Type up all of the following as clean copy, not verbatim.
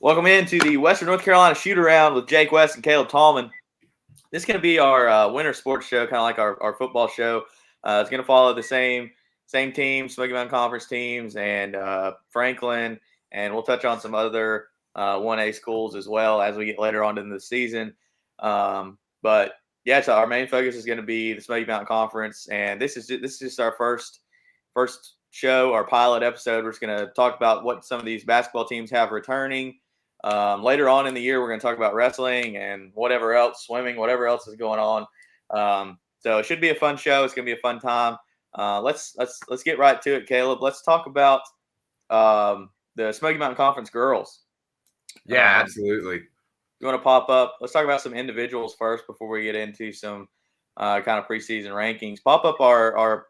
Welcome into the Western North Carolina Shootaround with Jake West and Caleb Tallman. This is going to be our winter sports show, kind of like our football show. It's going to follow the same teams, Smoky Mountain Conference teams, and Franklin, and we'll touch on some other 1A schools as well as we get later on in the season. But yeah, so our main focus is going to be the Smoky Mountain Conference, and this is just our first show, our pilot episode. We're just going to talk about what some of these basketball teams have returning. Later on in the year, we're going to talk about wrestling and whatever else, swimming, whatever else is going on. So it should be a fun show. It's going to be a fun time. Let's get right to it, Caleb. Let's talk about the Smoky Mountain Conference girls. Yeah, absolutely. You want to pop up? Let's talk about some individuals first before we get into some kind of preseason rankings. Pop up our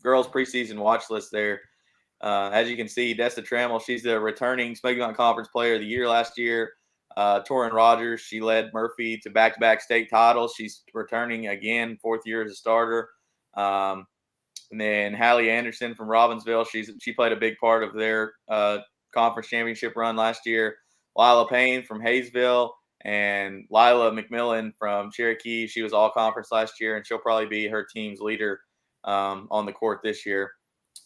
girls preseason watch list there. As you can see, Desta Trammell, she's the returning Smoky Mountain Conference Player of the Year last year. Torin Rogers, she led Murphy to back-to-back state titles. She's returning again, fourth year as a starter. And then Hallie Anderson from Robbinsville, she played a big part of their conference championship run last year. Lila Payne from Hayesville and Lila McMillan from Cherokee. She was all conference last year, and she'll probably be her team's leader on the court this year.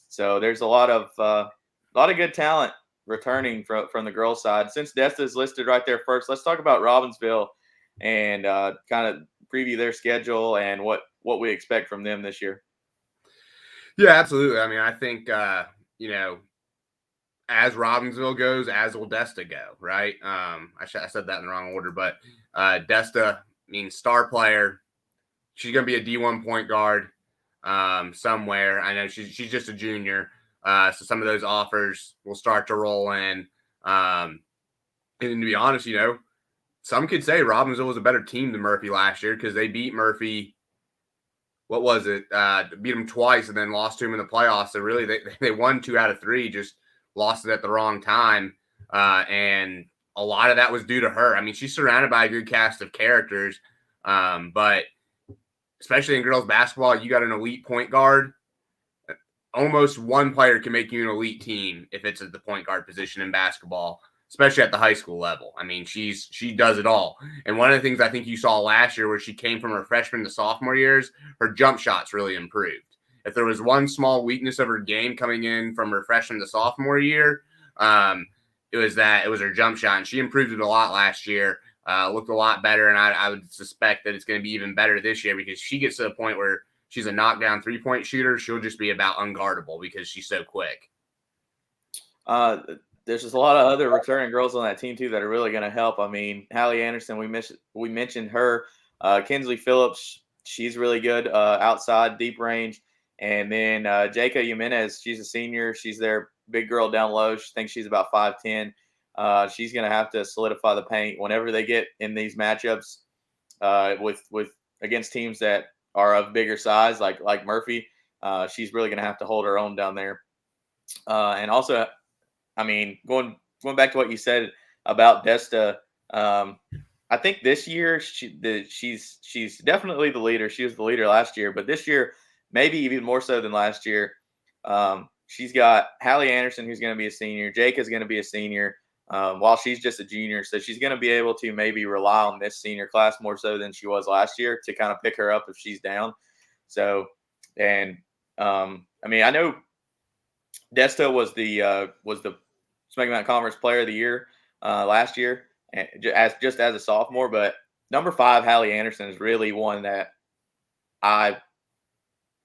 So there's a lot of good talent returning from the girls' side. Since Desta is listed right there first, let's talk about Robbinsville and kind of preview their schedule and what we expect from them this year. Yeah, absolutely. I mean, I think as Robbinsville goes, as will Desta go, right? I said that in the wrong order, but Desta means star player. She's going to be a D1 point guard. Somewhere. I know she's just a junior. So some of those offers will start to roll in. And to be honest, some could say Robbinsville was a better team than Murphy last year because they beat Murphy. What was it? Beat them twice and then lost to him in the playoffs. So really they won 2 out of 3, just lost it at the wrong time. And a lot of that was due to her. I mean, she's surrounded by a good cast of characters. But especially in girls basketball, you got an elite point guard. Almost one player can make you an elite team if it's at the point guard position in basketball, especially at the high school level. I mean, she does it all. And one of the things I think you saw last year where she came from her freshman to sophomore years, her jump shots really improved. If there was one small weakness of her game coming in from her freshman to sophomore year, it was her jump shot. And she improved it a lot last year. Looked a lot better, and I would suspect that it's going to be even better this year because she gets to the point where she's a knockdown three-point shooter. She'll just be about unguardable because she's so quick. There's just a lot of other returning girls on that team, too, that are really going to help. I mean, Hallie Anderson, we mentioned her. Kinsley Phillips, she's really good outside, deep range. And then Jaca Jimenez, she's a senior. She's their big girl down low. She thinks she's about 5'10". She's going to have to solidify the paint whenever they get in these matchups with against teams that are of bigger size, like Murphy. She's really going to have to hold her own down there. And also, I mean, going back to what you said about Desta, I think this year she's definitely the leader. She was the leader last year, but this year maybe even more so than last year. She's got Hallie Anderson, who's going to be a senior. Jake is going to be a senior. While she's just a junior. So she's going to be able to maybe rely on this senior class more so than she was last year to kind of pick her up if she's down. So, and I mean, I know Desta was the Smoky Mountain Conference Player of the Year last year as a sophomore, but number 5, Hallie Anderson, is really one that I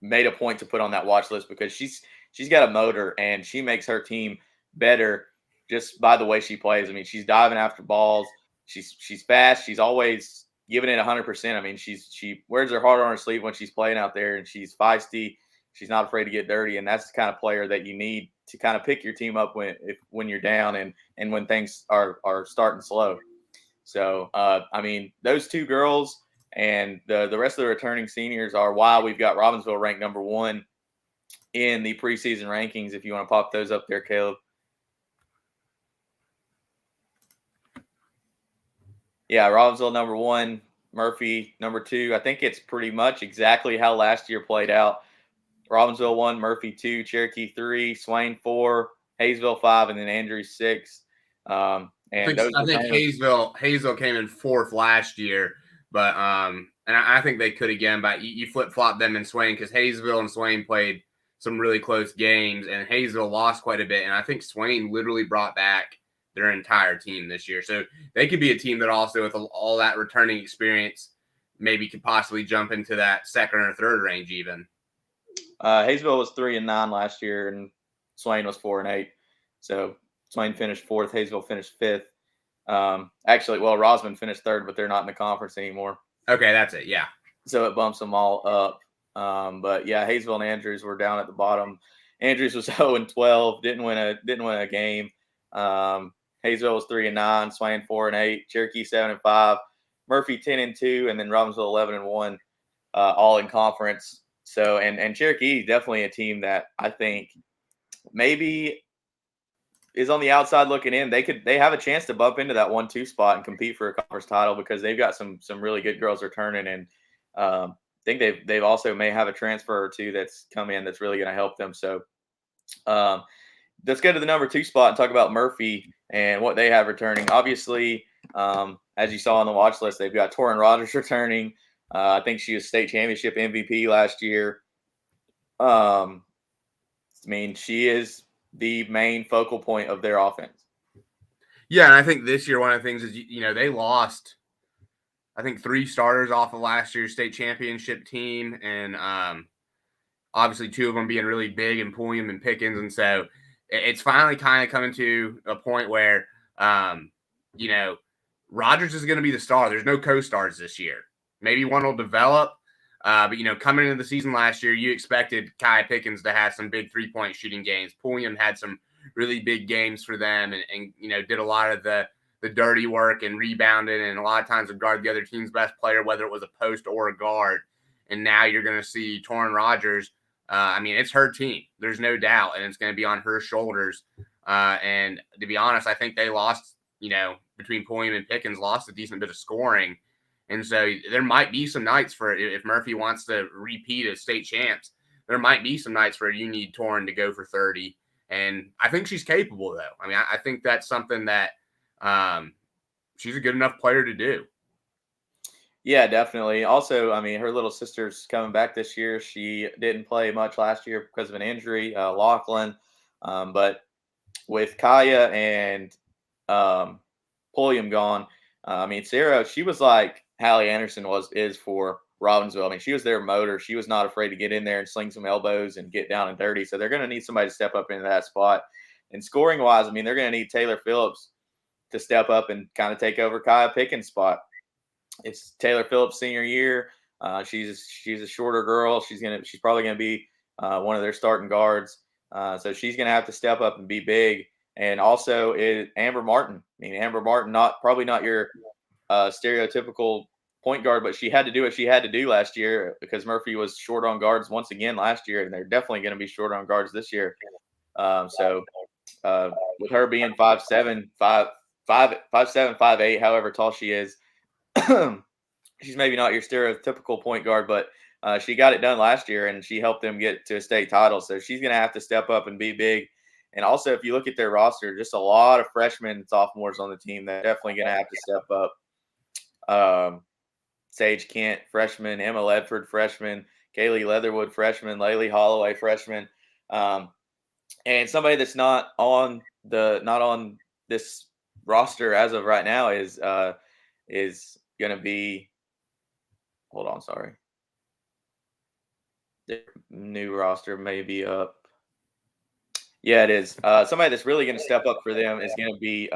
made a point to put on that watch list because she's got a motor and she makes her team better just by the way she plays. I mean, she's diving after balls. She's fast. She's always giving it 100%. I mean, she wears her heart on her sleeve when she's playing out there, and she's feisty. She's not afraid to get dirty, and that's the kind of player that you need to kind of pick your team up when you're down and when things are starting slow. So, I mean, those two girls and the rest of the returning seniors are why we've got Robbinsville ranked number 1 in the preseason rankings. If you want to pop those up there, Caleb. Yeah, Robbinsville number 1, Murphy number 2. I think it's pretty much exactly how last year played out. Robbinsville 1, Murphy 2, Cherokee 3, Swain 4, Hayesville 5, and then Andrews 6. And those I think returners, Hayesville came in 4th last year, but and I think they could again. But you flip flop them and Swain because Hayesville and Swain played some really close games, and Hayesville lost quite a bit. And I think Swain literally brought back their entire team this year, so they could be a team that also, with all that returning experience, maybe could possibly jump into that second or third range even. Hayesville was 3-9 last year, and Swain was 4-8. So Swain finished fourth. Hayesville finished fifth. Actually, well, Rosman finished third, but they're not in the conference anymore. Okay, that's it. Yeah. So it bumps them all up. But yeah, Hayesville and Andrews were down at the bottom. Andrews was 0-12, didn't win a game. Hayesville was 3-9, Swain 4-8, Cherokee 7-5, Murphy 10-2, and then Robbinsville 11-1, all in conference. So and Cherokee is definitely a team that I think maybe is on the outside looking in. They have a chance to bump into that 1-2 spot and compete for a conference title because they've got some really good girls returning, and I think they've also may have a transfer or two that's come in that's really going to help them. So let's go to the number 2 spot and talk about Murphy and what they have returning. Obviously, as you saw on the watch list, they've got Torin Rogers returning. I think she was state championship MVP last year. I mean, she is the main focal point of their offense. Yeah, and I think this year one of the things is they lost, I think, 3 starters off of last year's state championship team, and obviously 2 of them being really big, and Pulliam and Pickens, and so it's finally kind of coming to a point where Rogers is going to be the star. There's no co-stars this year. Maybe one will develop, but coming into the season last year, you expected Kaya Pickens to have some big 3-point shooting games. Pulliam had some really big games for them, and did a lot of the dirty work and rebounded, and a lot of times would guard the other team's best player, whether it was a post or a guard. And now you're going to see Torin Rogers. It's her team. There's no doubt, and it's going to be on her shoulders. And to be honest, I think they lost, between Pulliam and Pickens, lost a decent bit of scoring. And so there might be some nights for, if Murphy wants to repeat as state champs, there might be some nights where you need Torin to go for 30. And I think she's capable, though. I think that's something that she's a good enough player to do. Yeah, definitely. Also, her little sister's coming back this year. She didn't play much last year because of an injury, Lachlan. But with Kaya and Pulliam gone, Sarah, she was like Hallie Anderson is for Robbinsville. She was their motor. She was not afraid to get in there and sling some elbows and get down and dirty. So they're going to need somebody to step up into that spot. And scoring wise, they're going to need Taylor Phillips to step up and kind of take over Kaya Pickens' spot. It's Taylor Phillips' senior year. She's a shorter girl. She's probably gonna be one of their starting guards. So she's gonna have to step up and be big. And also is Amber Martin. Amber Martin, probably not your stereotypical point guard, but she had to do what she had to do last year because Murphy was short on guards once again last year, and they're definitely going to be short on guards this year. So with her being 5'7", 5'8", however tall she is. She's maybe not your stereotypical point guard, but she got it done last year, and she helped them get to a state title. So she's going to have to step up and be big. And also, if you look at their roster, just a lot of freshmen and sophomores on the team that are definitely going to have to step up. Sage Kent, freshman. Emma Ledford, freshman. Kaylee Leatherwood, freshman. Laylee Holloway, freshman. And somebody that's not on this roster as of right now is going to be. Hold on, sorry. The new roster may be up. Yeah, it is. Somebody that's really going to step up for them is going to be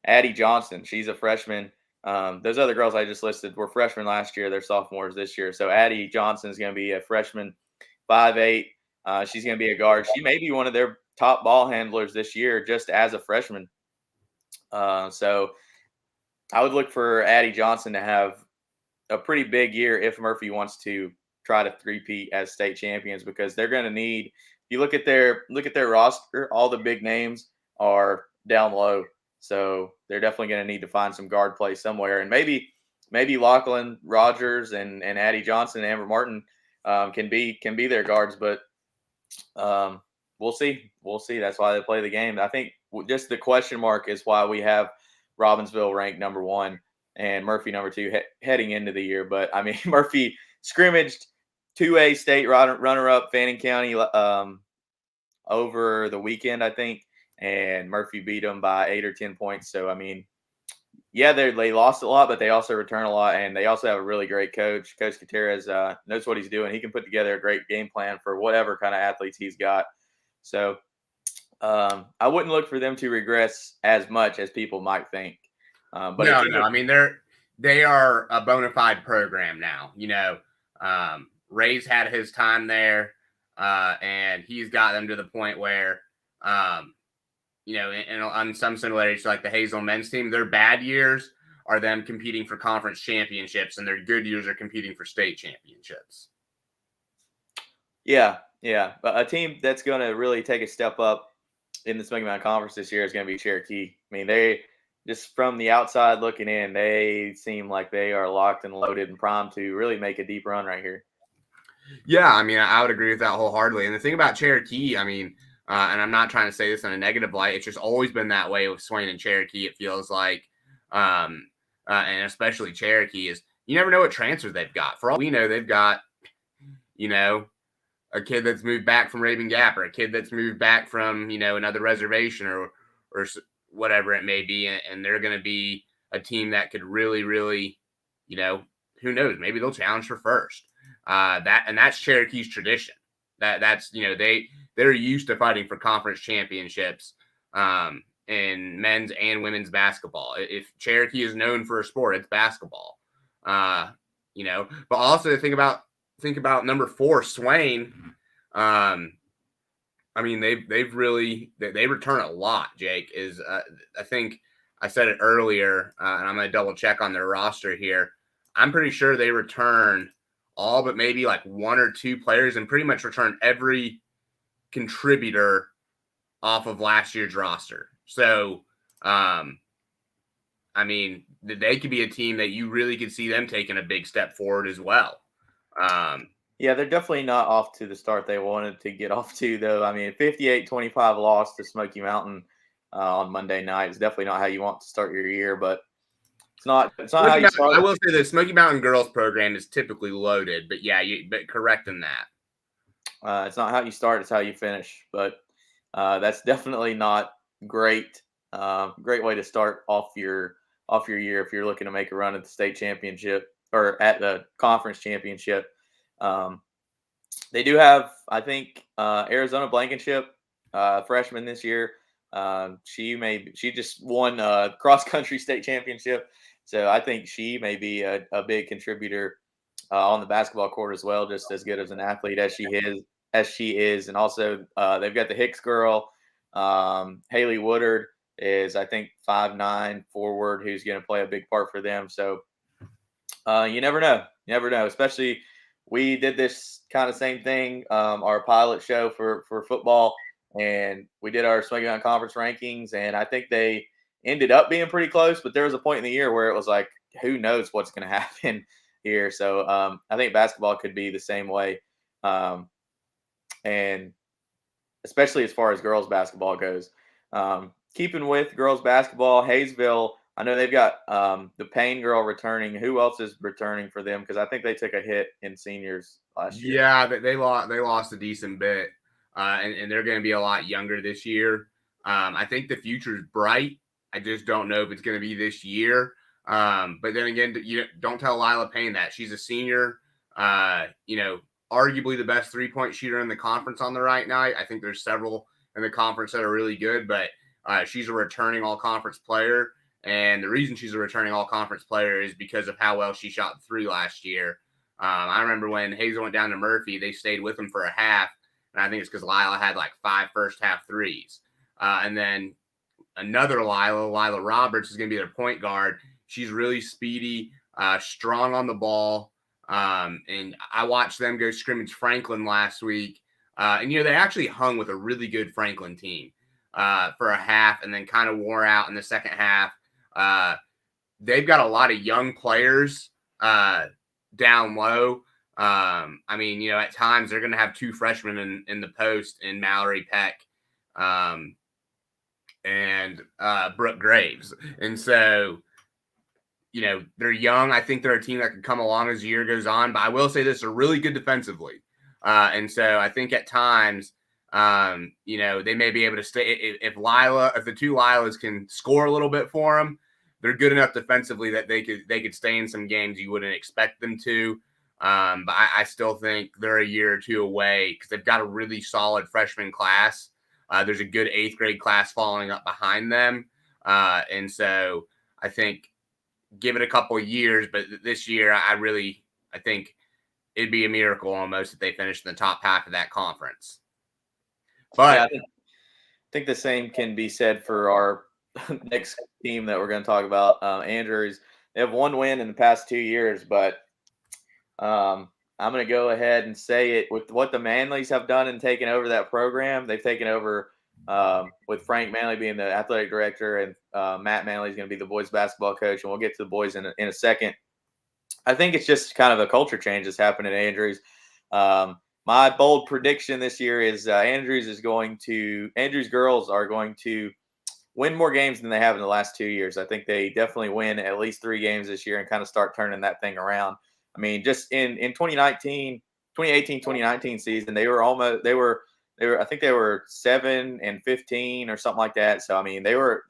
Addie Johnson. She's a freshman. Those other girls I just listed were freshmen last year. They're sophomores this year. So Addie Johnson is going to be a freshman, 5'8". She's going to be a guard. She may be one of their top ball handlers this year just as a freshman. So I would look for Addie Johnson to have a pretty big year if Murphy wants to try to three-peat as state champions, because they're going to need. If you look at their roster, all the big names are down low, so they're definitely going to need to find some guard play somewhere. And maybe Lachlan Rogers and Addie Johnson and Amber Martin can be their guards, but we'll see. We'll see. That's why they play the game. I think just the question mark is why we have Robbinsville ranked number 1 and Murphy number 2 heading into the year. But I mean, Murphy scrimmaged 2A state runner-up Fannin County over the weekend, I think, and Murphy beat them by 8 or 10 points. So I mean, yeah, they lost a lot, but they also return a lot, and they also have a really great coach. Coach Gutierrez knows what he's doing. He can put together a great game plan for whatever kind of athletes he's got. So I wouldn't look for them to regress as much as people might think. But no. I mean, they are a bona fide program now. Ray's had his time there, and he's got them to the point where, and on some similarities to like the Hazel men's team, their bad years are them competing for conference championships, and their good years are competing for state championships. Yeah. But a team that's going to really take a step up in the Smoky Mountain Conference this year is going to be Cherokee. I mean, they just from the outside looking in, they seem like they are locked and loaded and primed to really make a deep run right here. Yeah, I mean, I would agree with that wholeheartedly. And the thing about Cherokee, I mean, and I'm not trying to say this in a negative light, it's just always been that way with Swain and Cherokee, it feels like. And especially Cherokee is you never know what transfer they've got. For all we know, they've got, a kid that's moved back from Raven Gap or a kid that's moved back from, another reservation or whatever it may be. And they're going to be a team that could really, really, who knows, maybe they'll challenge for first. That's Cherokee's tradition. That's they're used to fighting for conference championships in men's and women's basketball. If Cherokee is known for a sport, it's basketball. But also think about number 4, Swain. I mean, they've really they return a lot. Jake is I think I said it earlier, and I'm going to double check on their roster here. I'm pretty sure they return all but maybe like 1 or 2 players and pretty much return every contributor off of last year's roster. So, I mean, they could be a team that you really could see them taking a big step forward as well. Yeah, they're definitely not off to the start they wanted to get off to, though. I mean, 58-25 loss to Smoky Mountain on Monday night is definitely not how you want to start your year, but it's not how you start. I will say the Smoky Mountain girls program is typically loaded, but yeah, but correct in that. It's not how you start; it's how you finish. But that's definitely not great. Great way to start off your year if you're looking to make a run at the state championship or at the conference championship. They do have, I think, Arizona Blankenship, freshman this year. She just won cross country state championship, so I think she may be a big contributor on the basketball court as well, just as good as an athlete as she is. And also they've got the Hicks girl, Haley Woodard is I think 5'9" forward who's going to play a big part for them. So you never know, especially. We did this kind of same thing, our pilot show for football, and we did our Smoky Mountain Conference rankings, and I think they ended up being pretty close, but there was a point in the year where it was like, who knows what's going to happen here. So I think basketball could be the same way, and especially as far as girls basketball goes. Keeping with girls basketball, Hayesville, I know they've got the Payne girl returning. Who else is returning for them? Because I think they took a hit in seniors last year. Yeah, they lost a decent bit, and they're going to be a lot younger this year. I think the future is bright. I just don't know if it's going to be this year. But then again, you don't tell Lila Payne that. She's a senior, arguably the best three-point shooter in the conference on the right night. I think there's several in the conference that are really good, but she's a returning all-conference player. And the reason she's a returning all-conference player is because of how well she shot 3 last year. I remember when Hazel went down to Murphy, they stayed with him for a half. And I think it's because Lila had like 5 first-half threes. And then another Lila Roberts, is going to be their point guard. She's really speedy, strong on the ball. And I watched them go scrimmage Franklin last week. And they actually hung with a really good Franklin team for a half and then kind of wore out in the second half. They've got a lot of young players down low. I mean, at times they're going to have two freshmen in the post in Mallory Peck and Brooke Graves. And so, they're young. I think they're a team that can come along as the year goes on. But I will say this, they're really good defensively. And so I think at times, they may be able to stay. If the two Lilas can score a little bit for them, they're good enough defensively that they could stay in some games you wouldn't expect them to. But I still think they're a year or two away because they've got a really solid freshman class. There's a good 8th grade class following up behind them. And so I think give it a couple of years, but this year I think it'd be a miracle almost if they finished in the top half of that conference. But yeah, I think the same can be said for our next team that we're going to talk about, Andrews. They have one win in the past 2 years, but I'm going to go ahead and say it with what the Manleys have done and taken over that program. They've taken over with Frank Manley being the athletic director, and Matt Manley is going to be the boys basketball coach. And we'll get to the boys in a second. I think it's just kind of a culture change that's happened at Andrews. My bold prediction this year is Andrews girls are going to win more games than they have in the last 2 years. I think they definitely win at least 3 games this year and kind of start turning that thing around. I mean, just in 2018-2019 season, they were I think they were 7-15 or something like that. So I mean, they were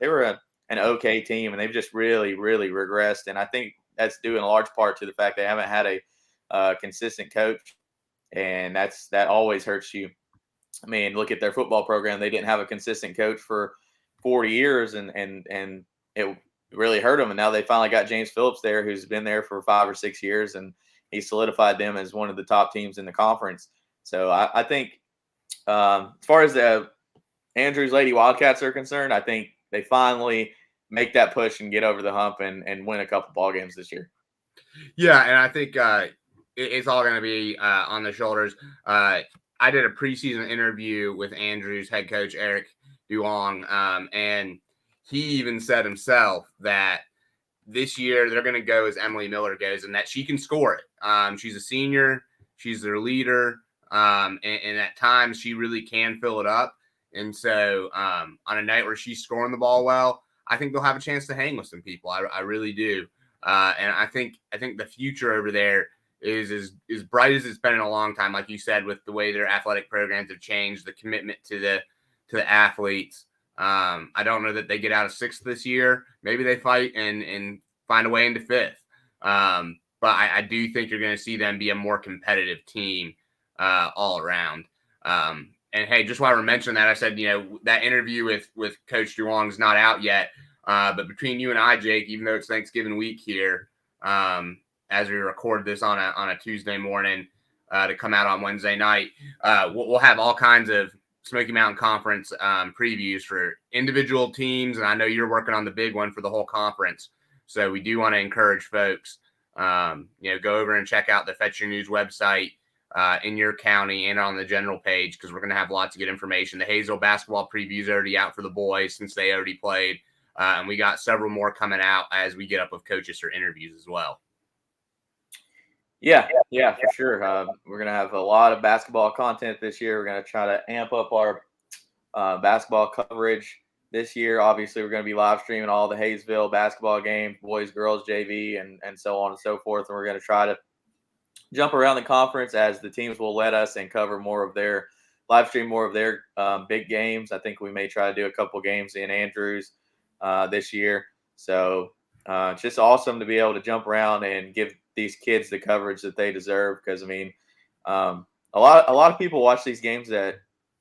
an okay team, and they've just really regressed. And I think that's due in large part to the fact they haven't had a consistent coach, and that always hurts you. I mean, look at their football program; they didn't have a consistent coach for 40 years, and it really hurt them. And now they finally got James Phillips there, who's been there for 5 or 6 years, and he solidified them as one of the top teams in the conference. So I think, as far as the Andrews Lady Wildcats are concerned, I think they finally make that push and get over the hump and win a couple ball games this year. Yeah, and I think it's all going to be on the shoulders. I did a preseason interview with Andrews head coach Eric Duong, and he even said himself that this year they're going to go as Emily Miller goes, and that she can score it. She's a senior, she's their leader, and at times she really can fill it up. And so on a night where she's scoring the ball well, I think they'll have a chance to hang with some people. I really do. And I think the future over there is as bright as it's been in a long time. Like you said, with the way their athletic programs have changed, the commitment to the athletes. I don't know that they get out of 6th this year. Maybe they fight and find a way into 5th. But I do think you're going to see them be a more competitive team all around. And hey, just while we're mentioning that, I said, that interview with Coach Duong is not out yet. But between you and I, Jake, even though it's Thanksgiving week here, as we record this on a Tuesday morning to come out on Wednesday night, we'll have all kinds of Smoky Mountain Conference previews for individual teams. And I know you're working on the big one for the whole conference. So we do want to encourage folks, go over and check out the Fetch Your News website in your county and on the general page, because we're going to have lots of good information. The Hazel basketball preview is already out for the boys since they already played. And we got several more coming out as we get up with coaches for interviews as well. Yeah, for sure. We're going to have a lot of basketball content this year. We're going to try to amp up our basketball coverage this year. Obviously, we're going to be live streaming all the Hayesville basketball games, boys, girls, JV, and so on and so forth. And we're going to try to jump around the conference as the teams will let us and cover more of their live stream, more of their big games. I think we may try to do a couple games in Andrews this year. So it's just awesome to be able to jump around and give these kids the coverage that they deserve. Because I mean, a lot of people watch these games that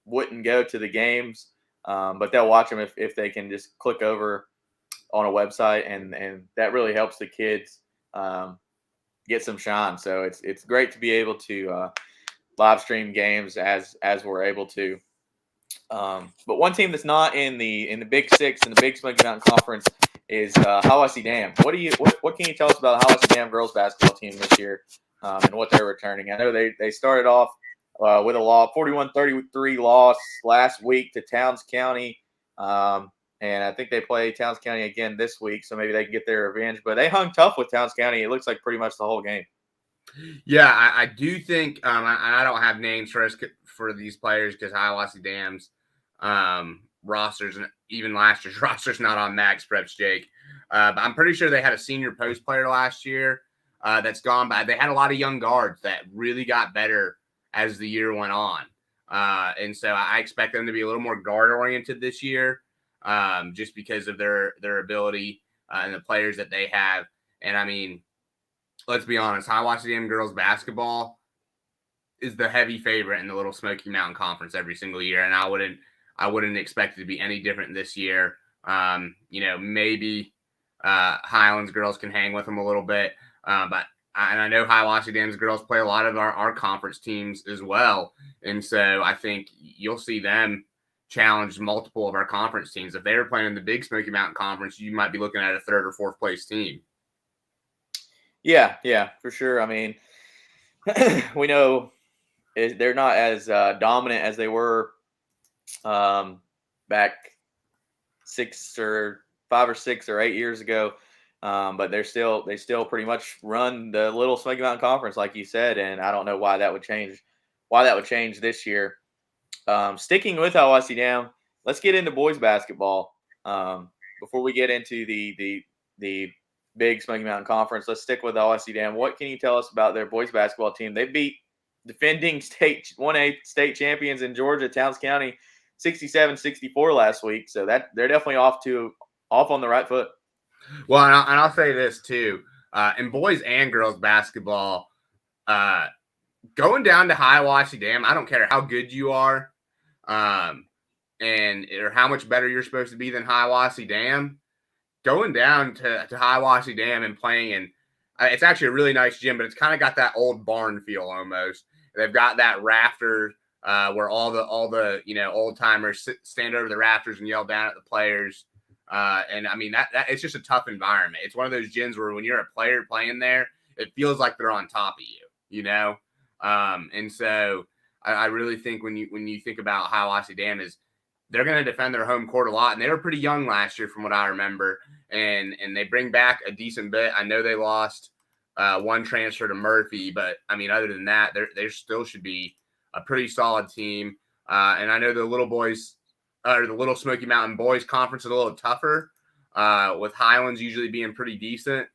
wouldn't go to the games, but they'll watch them if they can just click over on a website, and that really helps the kids get some shine. So it's great to be able to live stream games as we're able to. But one team that's not in the Big Six in the Big Smoky Mountain Conference is Hiwassee Dam. What can you tell us about Hiwassee Dam girls basketball team this year and what they're returning? I know they started off with a 41-33 loss last week to Towns County, and I think they play Towns County again this week, so maybe they can get their revenge. But they hung tough with Towns County. It looks like pretty much the whole game. Yeah, I do think I don't have names for these players because Hiawassee Dam's rosters and even last year's rosters not on max preps, Jake. But I'm pretty sure they had a senior post player last year that's gone by. They had a lot of young guards that really got better as the year went on. And so I expect them to be a little more guard oriented this year, just because of their ability and the players that they have. And I mean, let's be honest, Hiawassee Dam girls basketball is the heavy favorite in the Little Smoky Mountain Conference every single year, and I wouldn't expect it to be any different this year. Maybe Highlands girls can hang with them a little bit, but I know Hiawassee Dam's girls play a lot of our conference teams as well, and so I think you'll see them challenge multiple of our conference teams. If they were playing in the Big Smoky Mountain Conference, you might be looking at a third or fourth place team. Yeah, for sure. I mean, we know they're not as dominant as they were back 5 or 6 or 8 years ago. But they still pretty much run the Little Smoky Mountain Conference, like you said, and I don't know why that would change. Why that would change this year. Sticking with Hiawassee Dam, let's get into boys basketball. Before we get into the Big Smoky Mountain Conference, let's stick with Hiawassee Dam. What can you tell us about their boys basketball team? They beat defending state 1A state champions in Georgia, Towns County, 67-64 last week. So that they're definitely off on the right foot. Well, and I'll say this too: in boys and girls basketball, going down to Hiawassee Dam, I don't care how good you are, and or how much better you're supposed to be than Hiawassee Dam. Going down to Hiawassee Dam and playing in, it's actually a really nice gym, but it's kind of got that old barn feel almost. They've got that rafter where all the old timers stand over the rafters and yell down at the players. And I mean that it's just a tough environment. It's one of those gyms where when you're a player playing there, it feels like they're on top of you, And so I really think when you think about Hiawassee Dam is they're going to defend their home court a lot, and they were pretty young last year from what I remember, and they bring back a decent bit. I know they lost one transfer to Murphy, but I mean other than that, they still should be a pretty solid team. And I know the little boys. Or the Little Smoky Mountain Boys Conference is a little tougher, with Highlands usually being pretty decent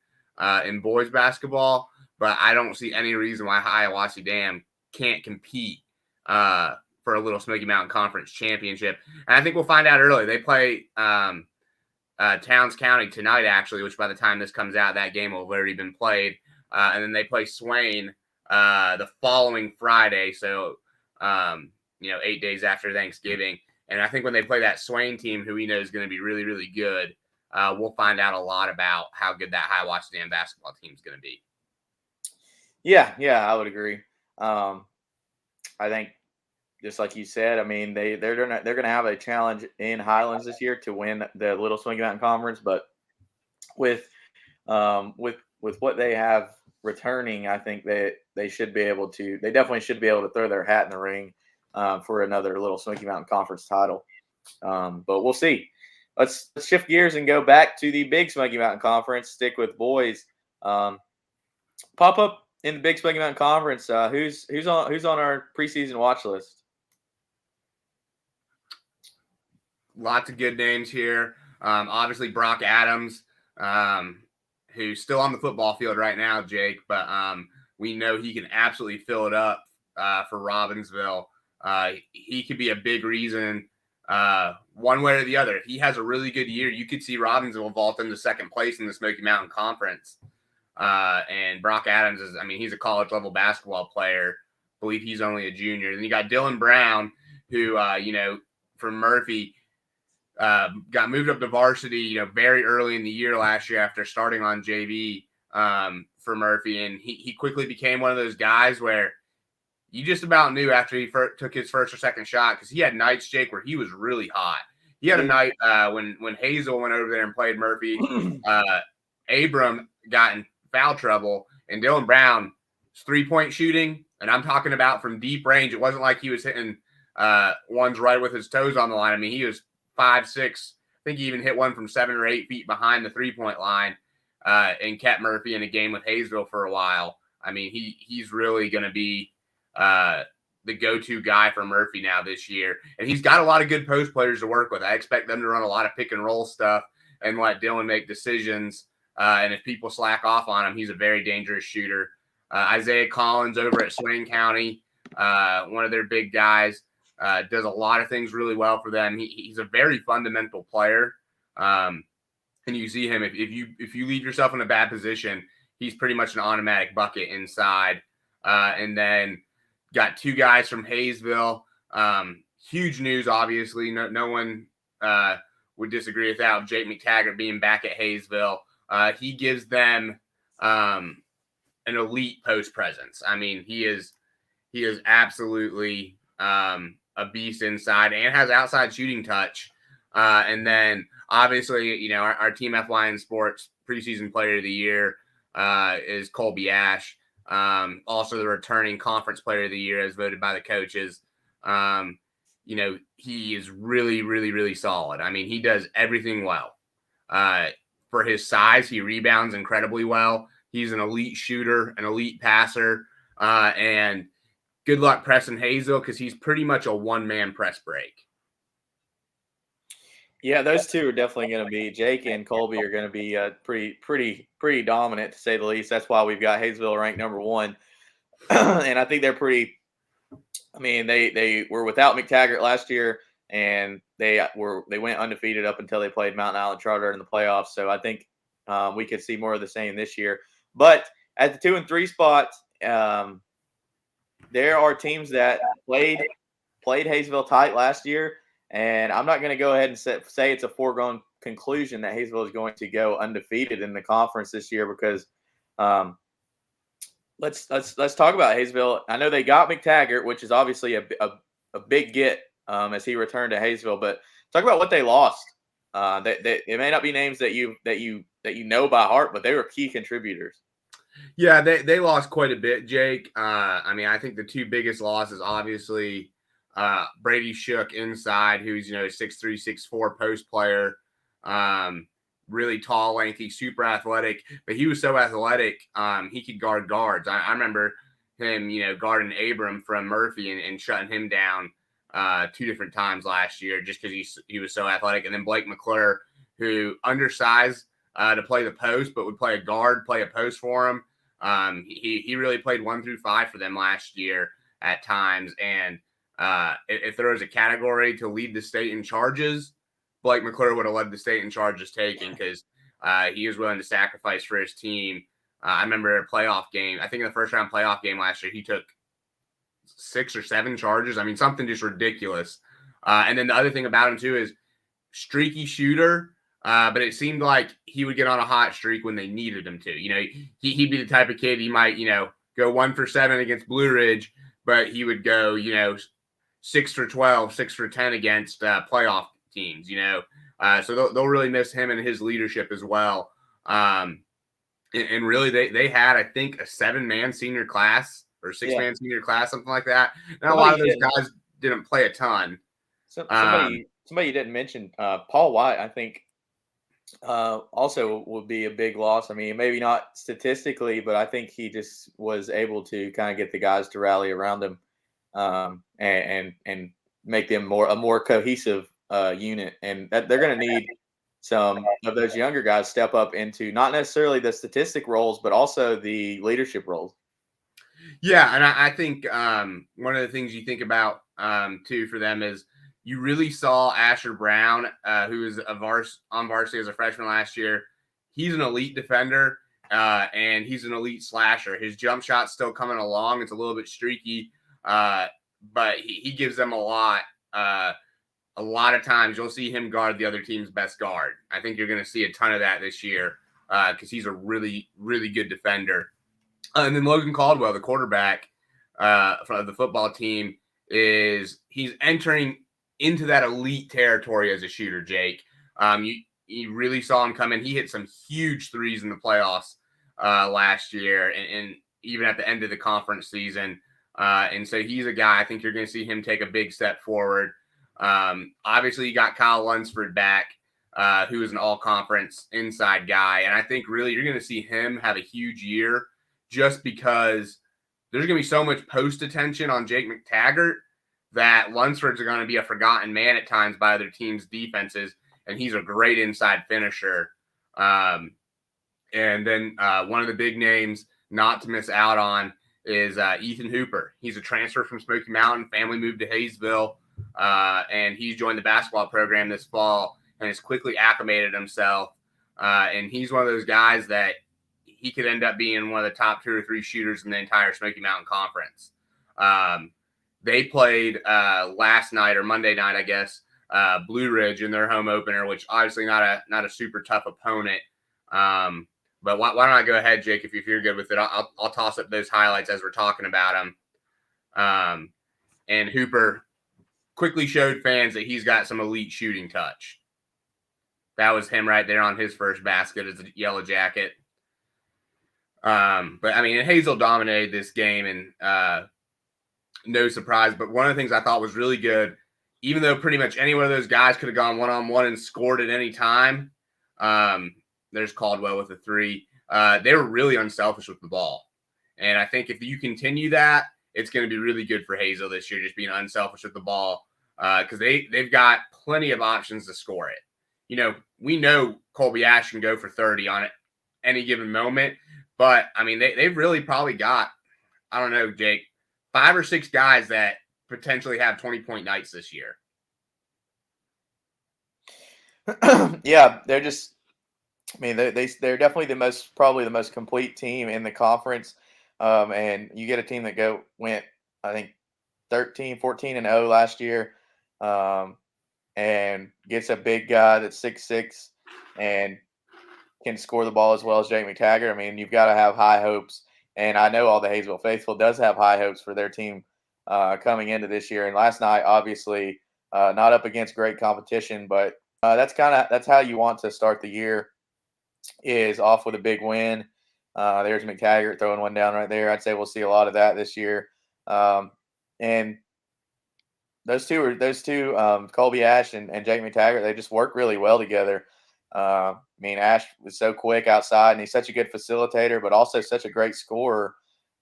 in boys basketball. But I don't see any reason why Hiawassee Dam can't compete for a Little Smoky Mountain Conference championship. And I think we'll find out early. They play Towns County tonight, actually, which by the time this comes out, that game will have already been played. And then they play Swain the following Friday. So, 8 days after Thanksgiving. And I think when they play that Swain team, who we know is going to be really, really good, we'll find out a lot about how good that Hiawassee Dam basketball team is going to be. Yeah, I would agree. I think just like you said, I mean they're gonna have a challenge in Highlands this year to win the Little Smoky Mountain Conference, but with what they have returning, I think that they definitely should be able to throw their hat in the ring for another Little Smoky Mountain Conference title. But we'll see. Let's shift gears and go back to the Big Smoky Mountain Conference. Stick with boys. Pop up in the Big Smoky Mountain Conference. Who's on our preseason watch list? Lots of good names here. Obviously Brock Adams, who's still on the football field right now, Jake, but we know he can absolutely fill it up for Robbinsville. He could be a big reason one way or the other. If he has a really good year, you could see Robbinsville vault into second place in the Smoky Mountain Conference. And Brock Adams he's a college level basketball player. I believe he's only a junior. Then you got Dylan Brown, who, from Murphy, got moved up to varsity, very early in the year last year after starting on JV for Murphy. And he quickly became one of those guys where you just about knew after he took his first or second shot, because he had nights, Jake, where he was really hot. He had a night when Hazel went over there and played Murphy. Abram got in foul trouble, and Dylan Brown's 3-point shooting, and I'm talking about from deep range. It wasn't like he was hitting ones right with his toes on the line. I mean, he was 5'6". I think he even hit one from 7 or 8 feet behind the 3-point line and kept Murphy in a game with Hayesville for a while. I mean, he's really going to be the go-to guy for Murphy now this year. And he's got a lot of good post players to work with. I expect them to run a lot of pick and roll stuff and let Dylan make decisions. And if people slack off on him, he's a very dangerous shooter. Isaiah Collins over at Swain County, one of their big guys, does a lot of things really well for them. He's a very fundamental player. And you see him, if you leave yourself in a bad position, he's pretty much an automatic bucket inside. And then got two guys from Hayesville. Huge news, obviously. No one would disagree with that. Jake McTaggart being back at Hayesville. He gives them an elite post presence. I mean, he is absolutely a beast inside and has outside shooting touch. And then obviously, our Team FYN Sports preseason player of the year is Colby Ash. Also the returning conference player of the year as voted by the coaches. He is really, really, really solid. I mean, he does everything well. For his size, he rebounds incredibly well. He's an elite shooter, an elite passer, and good luck pressing Hayesville because he's pretty much a one-man press break. Yeah, those two are definitely going to be, Jake and Colby are going to be pretty dominant, to say the least. That's why we've got Hayesville ranked number 1. And I think they're pretty, I mean, they were without McTaggart last year, and they went undefeated up until they played Mountain Island Charter in the playoffs. So I think we could see more of the same this year. But at the 2 and 3 spots, there are teams that played Hayesville tight last year. And I'm not going to go ahead and say it's a foregone conclusion that Hayesville is going to go undefeated in the conference this year because let's talk about Hayesville. I know they got McTaggart, which is obviously a big get as he returned to Hayesville. But talk about what they lost. It may not be names that you know by heart, but they were key contributors. Yeah, they lost quite a bit, Jake. I mean, I think the two biggest losses, obviously. Brady Shook inside, who's, a 6'3", 6'4" post player, really tall, lengthy, super athletic, but he was so athletic, he could guard guards. I remember him, guarding Abram from Murphy and shutting him down 2 different times last year just because he was so athletic. And then Blake McClure, who undersized to play the post, but would play a guard, play a post for him. He really played 1 through 5 for them last year at times. And if there was a category to lead the state in charges, Blake McClure would have led the state in charges taking because he was willing to sacrifice for his team. I remember a playoff game. I think in the first round playoff game last year, he took 6 or 7 charges. I mean, something just ridiculous. And then the other thing about him too is streaky shooter. But it seemed like he would get on a hot streak when they needed him to. He'd be the type of kid he might, go 1 for 7 against Blue Ridge, but he would go, 6 for 12, 6 for 10 against playoff teams, So they'll really miss him and his leadership as well. And really, they had, I think, a 7-man senior class or 6-man senior class, something like that. And a lot of those guys didn't play a ton. Somebody you didn't mention, Paul White, I think, also would be a big loss. I mean, maybe not statistically, but I think he just was able to kind of get the guys to rally around him. And make them a more cohesive unit, and that they're going to need some of those younger guys step up into not necessarily the statistic roles, but also the leadership roles. Yeah, and I think one of the things you think about too for them is you really saw Asher Brown, who was on varsity as a freshman last year. He's an elite defender, and he's an elite slasher. His jump shot's still coming along. It's a little bit streaky. But he gives them a lot of times. You'll see him guard the other team's best guard. I think you're going to see a ton of that this year because he's a really, really good defender. And then Logan Caldwell, the quarterback from the football team, he's entering into that elite territory as a shooter, Jake. You really saw him come in. He hit some huge threes in the playoffs last year and even at the end of the conference season. And so he's a guy, I think you're going to see him take a big step forward. Obviously, you got Kyle Lunsford back, who is an all-conference inside guy. And I think really you're going to see him have a huge year just because there's going to be so much post attention on Jake McTaggart that Lunsford's going to be a forgotten man at times by other teams' defenses, and he's a great inside finisher. And then one of the big names not to miss out on is Ethan Hooper. He's a transfer from Smoky Mountain. Family moved to Hayesville, and he's joined the basketball program this fall and has quickly acclimated himself. And he's one of those guys that he could end up being one of the top 2 or 3 shooters in the entire Smoky Mountain Conference. They played last night or Monday night, I guess, Blue Ridge in their home opener, which obviously not a super tough opponent. But why don't I go ahead, Jake, if you're good with it? I'll toss up those highlights as we're talking about them. And Hooper quickly showed fans that he's got some elite shooting touch. That was him right there on his first basket as a Yellow Jacket. But, I mean, Hazel dominated this game, and no surprise. But one of the things I thought was really good, even though pretty much any one of those guys could have gone one-on-one and scored at any time, there's Caldwell with a 3. They were really unselfish with the ball. And I think if you continue that, it's going to be really good for Hazel this year, just being unselfish with the ball, because they've got plenty of options to score it. You know, we know Colby Ash can go for 30 on it any given moment, but, I mean, they've really probably got, I don't know, Jake, 5 or 6 guys that potentially have 20-point nights this year. Yeah, they're just, I mean, they're definitely probably the most complete team in the conference. And you get a team that went, I think, 14-0 last year, and gets a big guy that's 6'6" and can score the ball as well as Jake McTaggart. I mean, you've got to have high hopes, and I know all the Hayesville faithful does have high hopes for their team coming into this year. And last night, obviously, not up against great competition, but that's how you want to start the year, is off with a big win. There's McTaggart throwing one down right there. I'd say we'll see a lot of that this year. And those two, Colby Ash and Jake McTaggart, they just work really well together. I mean, Ash was so quick outside, and he's such a good facilitator, but also such a great scorer,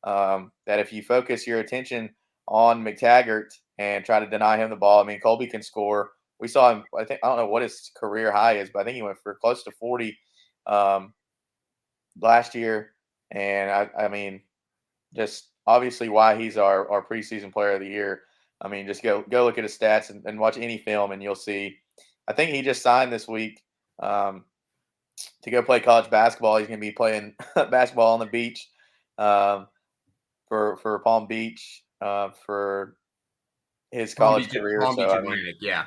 that if you focus your attention on McTaggart and try to deny him the ball, I mean, Colby can score. We saw him, I don't know what his career high is, but I think he went for close to 40 last year. And I mean, just obviously why he's our preseason player of the year. I mean, just go look at his stats and watch any film, and you'll see. I think he just signed this week to go play college basketball. He's going to be playing basketball on the beach for Palm Beach for his college career. Palm Beach so, Atlantic, yeah.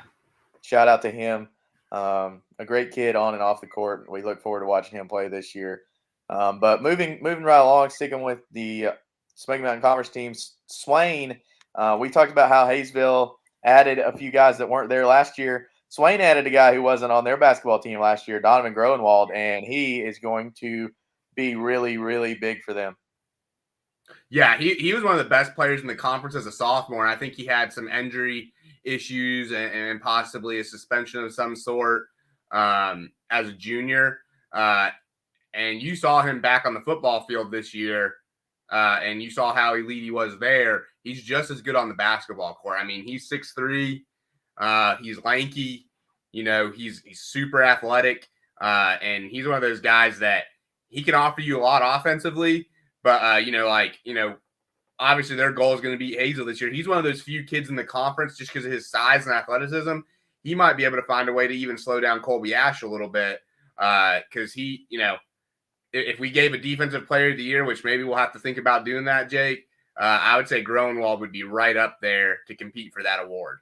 Shout out to him. A great kid on and off the court. We look forward to watching him play this year. But moving right along, sticking with the Smoky Mountain Conference teams, Swain. We talked about how Hayesville added a few guys that weren't there last year. Swain added a guy who wasn't on their basketball team last year, Donovan Groenwald, and he is going to be really, really big for them. Yeah, he was one of the best players in the conference as a sophomore, and I think he had some injury issues and possibly a suspension of some sort as a junior. And you saw him back on the football field this year, and you saw how elite he was there. He's just as good on the basketball court. I mean, he's 6'3", he's lanky, you know, he's super athletic, and he's one of those guys that he can offer you a lot offensively, but obviously their goal is going to be Hazel this year. He's one of those few kids in the conference, just because of his size and athleticism, he might be able to find a way to even slow down Colby Ash a little bit, because he, you know, if we gave a defensive player of the year, which maybe we'll have to think about doing that, Jake, I would say Groenwald would be right up there to compete for that award.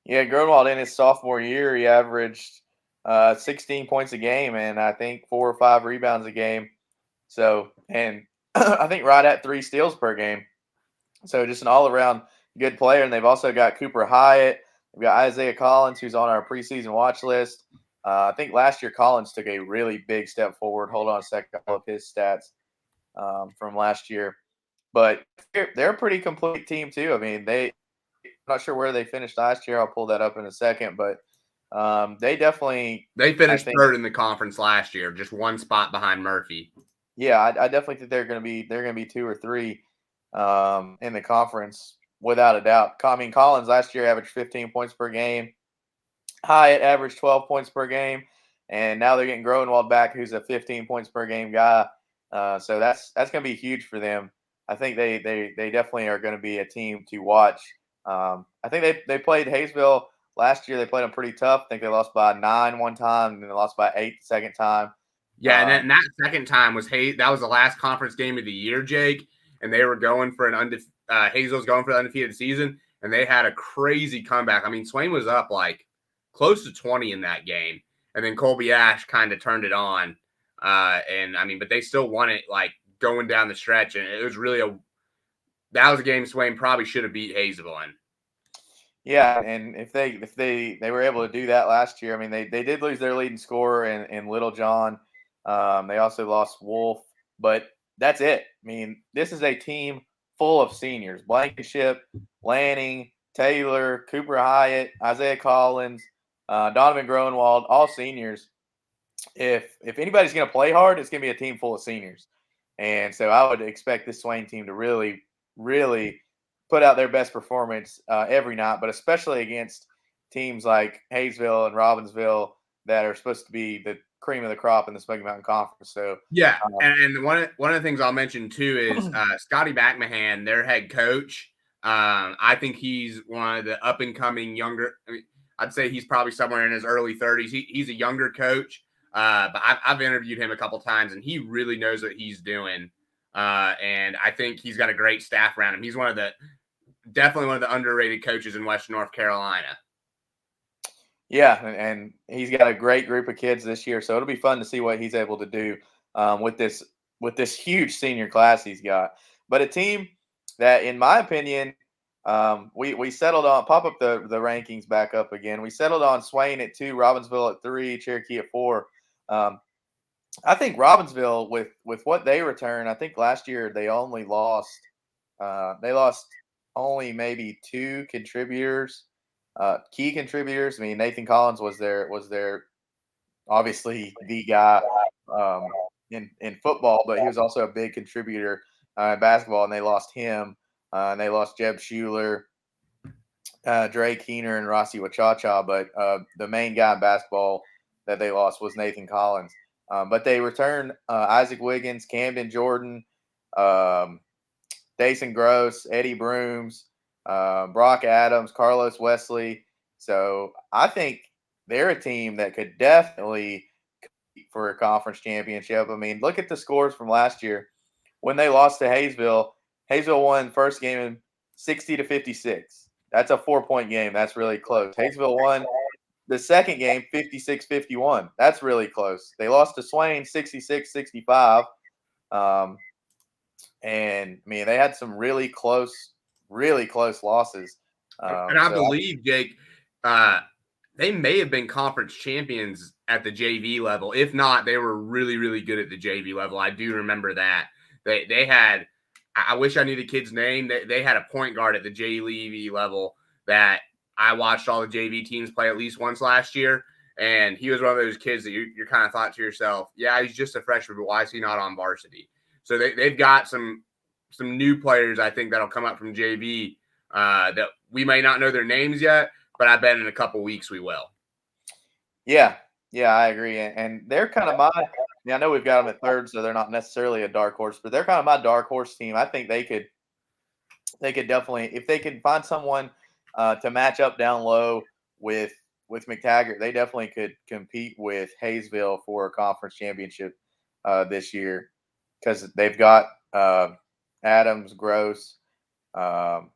Yeah, Groenwald in his sophomore year, he averaged 16 points a game and I think 4 or 5 rebounds a game. So, and I think right at 3 steals per game. So just an all-around good player. And they've also got Cooper Hyatt. We've got Isaiah Collins, who's on our preseason watch list. I think last year Collins took a really big step forward. Hold on a second. I'll pull up his stats from last year. But they're a pretty complete team too. I mean, I'm not sure where they finished last year. I'll pull that up in a second. But they finished third in the conference last year, just one spot behind Murphy. Yeah, I definitely think they're gonna be 2 or 3 in the conference without a doubt. I mean, Collins last year averaged 15 points per game. Hyatt averaged 12 points per game, and now they're getting Groenwald back, who's a 15 points per game guy. So that's going to be huge for them. I think they definitely are going to be a team to watch. I think they played Hayesville last year. They played them pretty tough. I think they lost by 9 one time, and then they lost by 8 the second time. Yeah, and that second time was that was the last conference game of the year, Jake, and they were going for an Hazel's going for the undefeated season, and they had a crazy comeback. I mean, Swain was up like close to 20 in that game, and then Colby Ash kind of turned it on, and I mean, but they still won it like going down the stretch, and it was really that was a game Swain probably should have beat Hazelville in. Yeah, and if they were able to do that last year, I mean they did lose their leading scorer in Little John. They also lost Wolf, but that's it. I mean, this is a team full of seniors: Blankenship, Lanning, Taylor, Cooper Hyatt, Isaiah Collins, Donovan Groenwald, all seniors. If anybody's going to play hard, it's going to be a team full of seniors. And so I would expect this Swain team to really, really put out their best performance every night, but especially against teams like Hayesville and Robbinsville that are supposed to be the cream of the crop in the Smoky Mountain Conference. So yeah, and one of the things I'll mention too is Scotty McMahon, their head coach. I think he's one of the up and coming younger. I mean, I'd say he's probably somewhere in his early 30s. He's a younger coach, but I've interviewed him a couple times, and he really knows what he's doing. And I think he's got a great staff around him. He's definitely one of the underrated coaches in Western North Carolina. yeah, and he's got a great group of kids this year, so it'll be fun to see what he's able to do with this huge senior class he's got. But a team that, in my opinion, we settled on pop up the rankings back up again. We settled on Swain at 2, Robbinsville at 3, Cherokee at 4. I think Robbinsville with what they return. I think last year they lost only maybe 2 contributors, key contributors. I mean, Nathan Collins was their obviously the guy in football, but he was also a big contributor in basketball, and they lost him. And they lost Jeb Schuler, Dre Keener, and Rossi Wachacha. But the main guy in basketball that they lost was Nathan Collins. But they returned Isaac Wiggins, Camden Jordan, um, Dason Gross, Eddie Brooms, Brock Adams, Carlos Wesley. So I think they're a team that could definitely compete for a conference championship. I mean, look at the scores from last year when they lost to Hayesville. Hayesville won first game 60-56. That's a 4-point game. That's really close. Hayesville won the second game 56-51. That's really close. They lost to Swain 66-65. Um, and I mean, they had some really close losses. And I believe, Jake, they may have been conference champions at the JV level. If not, they were really, really good at the JV level. I do remember that. They had, I wish I knew the kid's name. They had a point guard at the JV level that I watched all the JV teams play at least once last year. And he was one of those kids that you're kind of thought to yourself, yeah, he's just a freshman, but why is he not on varsity? So they've got some new players, I think, that'll come up from JV that we may not know their names yet, but I bet in a couple weeks we will. Yeah, I agree, and they're kind of my. I know we've got them at third, so they're not necessarily a dark horse, but they're kind of my dark horse team. I think they could definitely, if they could find someone to match up down low with McTaggart, they definitely could compete with Hayesville for a conference championship this year because they've got Adams, Gross, um,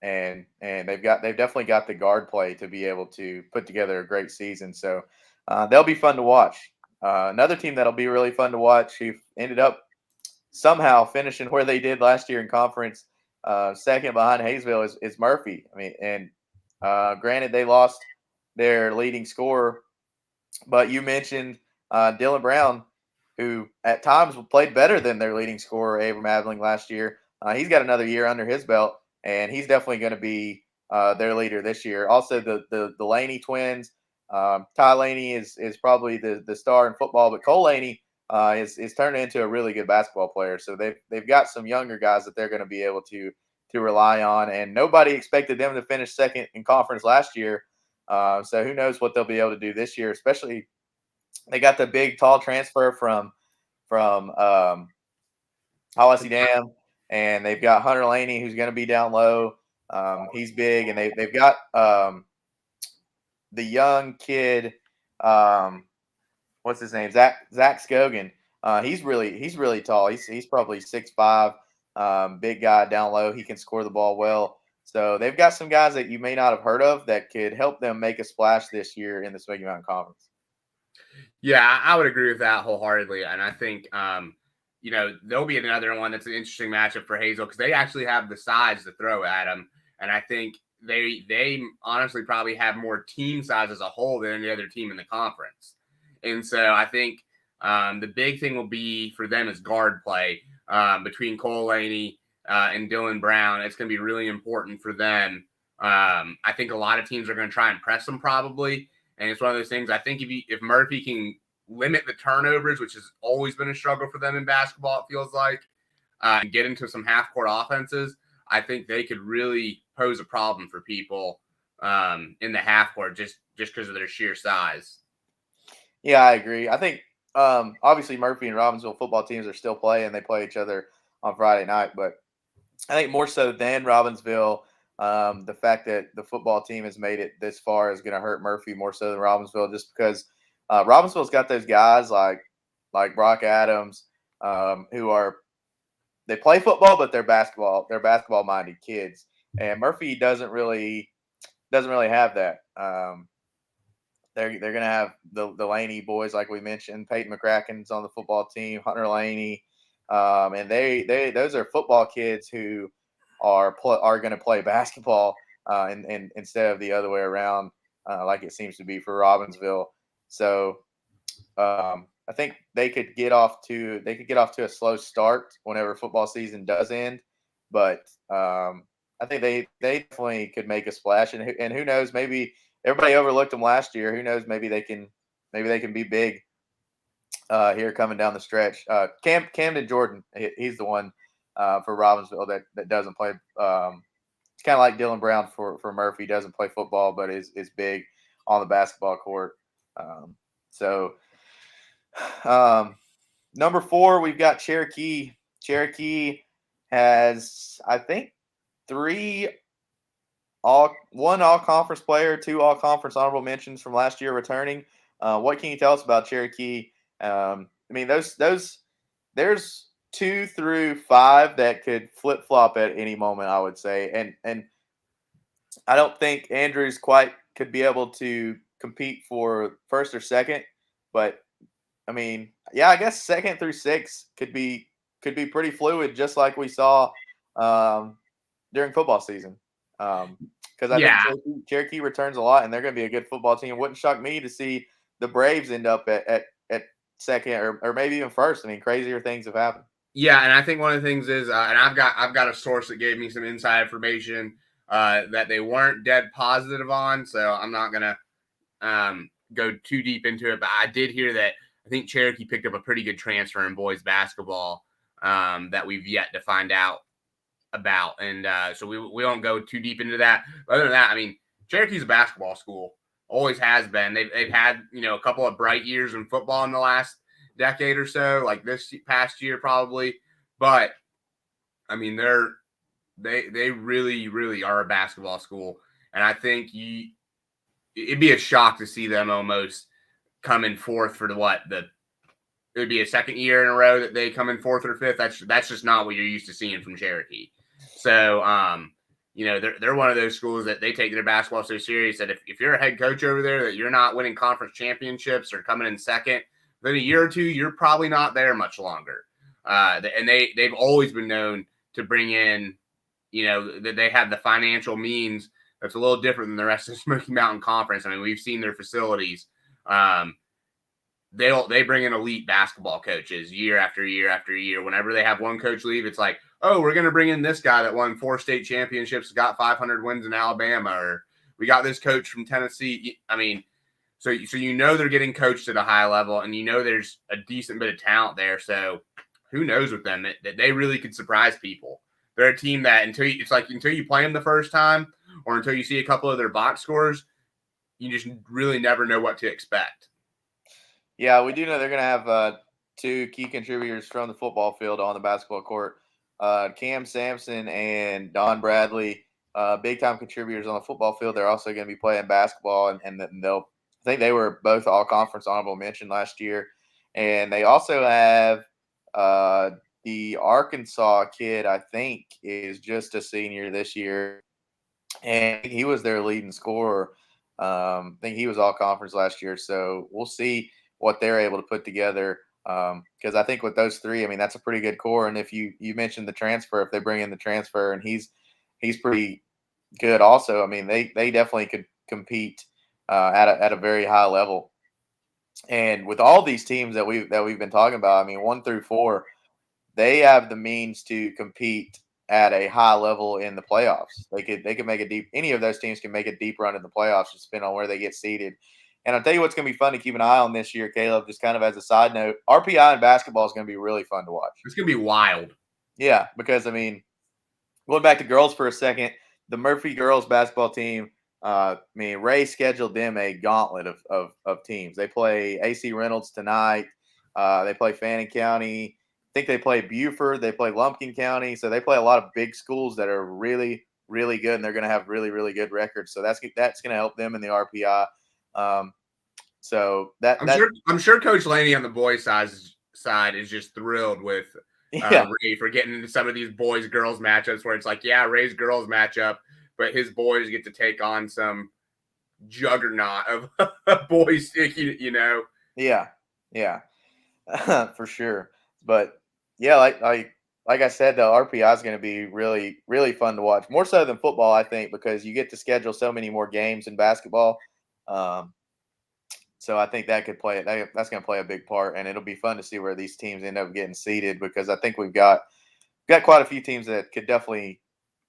and they've definitely got the guard play to be able to put together a great season. So they'll be fun to watch. Another team that'll be really fun to watch, who ended up somehow finishing where they did last year in conference, second behind Hayesville, is Murphy. I mean, and granted they lost their leading scorer, but you mentioned Dylan Brown, who at times played better than their leading scorer, Abram Adling, last year. He's got another year under his belt, and he's definitely going to be their leader this year. Also, the Laney twins. Ty Laney is probably the star in football, but Cole Laney is turning into a really good basketball player. So they've got some younger guys that they're going to be able to rely on, and nobody expected them to finish second in conference last year. So who knows what they'll be able to do this year? Especially they got the big tall transfer from Hollisey Dam, and they've got Hunter Laney who's going to be down low. He's big, and they've got the young kid. What's his name? Zach Scogan. He's really tall. He's probably 6'5", big guy down low. He can score the ball well. So they've got some guys that you may not have heard of that could help them make a splash this year in the Smoky Mountain Conference. Yeah, I would agree with that wholeheartedly, and I think there'll be another one that's an interesting matchup for Hazel because they actually have the size to throw at them, and I think they honestly probably have more team size as a whole than any other team in the conference. And so I think the big thing will be for them is guard play between Cole Laney and Dylan Brown. It's going to be really important for them. I think a lot of teams are going to try and press them probably. And it's one of those things, I think if Murphy can limit the turnovers, which has always been a struggle for them in basketball, it feels like, and get into some half-court offenses, I think they could really pose a problem for people in the half-court just because of their sheer size. Yeah, I agree. I think obviously Murphy and Robbinsville football teams are still playing. They play each other on Friday night, but I think more so than Robbinsville, the fact that the football team has made it this far is going to hurt Murphy more so than Robbinsville, just because Robbinsville's got those guys like Brock Adams, they play football, but they're basketball minded kids, and Murphy doesn't really have that. They're going to have the Laney boys, like we mentioned. Peyton McCracken's on the football team, Hunter Laney, and they those are football kids who are going to play basketball and instead of the other way around, like it seems to be for Robbinsville. So I think they could get off to a slow start whenever football season does end, but I think they definitely could make a splash, and who knows, maybe everybody overlooked them last year. Who knows, maybe they can be big here coming down the stretch. Camden Jordan, he's the one for Robbinsville that doesn't play. It's kind of like Dylan Brown for Murphy, doesn't play football, but is big on the basketball court. So number 4, we've got Cherokee. Cherokee has, I think, 3 one all-conference player, 2 all-conference honorable mentions from last year returning. What can you tell us about Cherokee? I mean, there's 2 through 5 that could flip-flop at any moment, I would say. And I don't think Andrews quite could be able to compete for first or second, but I mean, yeah, I guess 2nd through 6 could be pretty fluid, just like we saw during football season. Because I think Cherokee returns a lot, and they're going to be a good football team. It wouldn't shock me to see the Braves end up at second or maybe even first. I mean, crazier things have happened. Yeah, and I think one of the things is, and I've got a source that gave me some inside information that they weren't dead positive on, so I'm not gonna go too deep into it. But I did hear that I think Cherokee picked up a pretty good transfer in boys basketball that we've yet to find out about, and so we won't go too deep into that. But other than that, I mean, Cherokee's a basketball school, always has been. They've had a couple of bright years in football in the last decade or so, like this past year probably, but I mean they really are a basketball school, and I think it'd be a shock to see them almost come in fourth for it would be a second year in a row that they come in 4th or 5th. That's just not what you're used to seeing from Cherokee. So, they're one of those schools that they take their basketball so serious that if you're a head coach over there, that you're not winning conference championships or coming in second, then a year or two, you're probably not there much longer. And they've always been known to bring in, that they have the financial means that's a little different than the rest of the Smoky Mountain Conference. I mean, we've seen their facilities. They bring in elite basketball coaches year after year after year. Whenever they have one coach leave, it's like, oh, we're going to bring in this guy that won 4 state championships, got 500 wins in Alabama, or we got this coach from Tennessee. I mean, So you know they're getting coached at a high level, and you know there's a decent bit of talent there. So who knows with them that they really could surprise people. They're a team that until you play them the first time, or until you see a couple of their box scores, you just really never know what to expect. Yeah, we do know they're going to have two key contributors from the football field on the basketball court. Cam Sampson and Don Bradley, big time contributors on the football field. They're also going to be playing basketball, and they'll. I think they were both all conference honorable mention last year, and they also have the Arkansas kid. I think is just a senior this year, and he was their leading scorer. I think he was all conference last year, so we'll see what they're able to put together. Because I think with those three, I mean that's a pretty good core. And if you mentioned the transfer, if they bring in the transfer, and he's pretty good also. I mean they definitely could compete at a very high level. And with all these teams that we've been talking about, I mean 1 through 4, they have the means to compete at a high level in the playoffs. They could make a deep. Any of those teams can make a deep run in the playoffs, just depending on where they get seeded. And I'll tell you what's going to be fun to keep an eye on this year, Caleb. Just kind of as a side note, RPI in basketball is going to be really fun to watch. It's gonna be wild. Yeah, because I mean, going back to girls for a second, the Murphy girls basketball team. I mean, Ray scheduled them a gauntlet of teams. They play AC Reynolds tonight. They play Fannin County. I think they play Buford. They play Lumpkin County. So they play a lot of big schools that are really, really good, and they're going to have really, really good records. So that's going to help them in the RPI. Um, so that I'm that sure Coach Laney on the boys' side is just thrilled with yeah. Ray for getting into some of these boys girls matchups where it's like, yeah, Ray's girls matchup, but his boys get to take on some juggernaut of boys. You know, Yeah, yeah, for sure. But yeah, like I said, the RPI is going to be really really fun to watch, more so than football, I think, because you get to schedule so many more games in basketball. Um, so I think that's going to play a big part, and it'll be fun to see where these teams end up getting seeded because I think we've got quite a few teams that could definitely